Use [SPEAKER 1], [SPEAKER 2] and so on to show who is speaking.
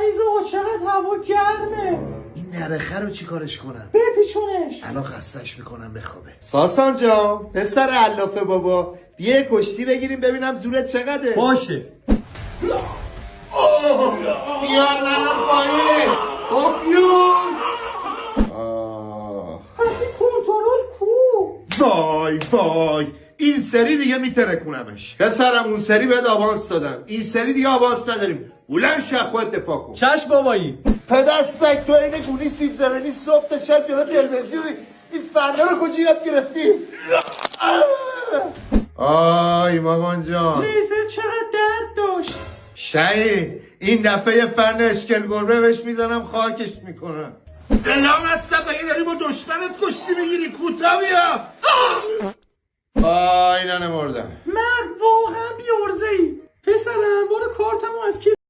[SPEAKER 1] مریض آقا چقدر هوا گرمه.
[SPEAKER 2] این نرخه رو چی کارش کنم؟
[SPEAKER 1] بپیچونش.
[SPEAKER 2] الان خستش میکنم بخوابه.
[SPEAKER 3] ساسان جان پسر علافه بابا بیا کشتی بگیریم ببینم زورت چقدره.
[SPEAKER 1] باشه.
[SPEAKER 3] بیا نرم پایین پافیوس.
[SPEAKER 1] پس این کنترل کو؟
[SPEAKER 2] وای وای این سری دیگه میترکونمش.
[SPEAKER 3] پسرم اون سری بهت آوانس دادم، این سری دیگه آوانس نداریم. بلند شو خودت دفاع کن.
[SPEAKER 1] چشم بابایی.
[SPEAKER 3] پدر سگ تو اینه گونی سیب زمینی صبح تا شب جلو تلویزیونی. این فنده رو کجا یاد گرفتی؟ آی مامان جان
[SPEAKER 1] لیزر چقدر درد داشت.
[SPEAKER 3] شهید این دفعه یه فرن اشکل گربه بهش میزنم خاکش میکنم.
[SPEAKER 2] دلم هستم بگه داری با دشمنت کشتی میگیری. کوتا بیا.
[SPEAKER 3] آی ننه مردم.
[SPEAKER 1] مرد واقعا بیارزه ای. پسرم برو کارتمو از کی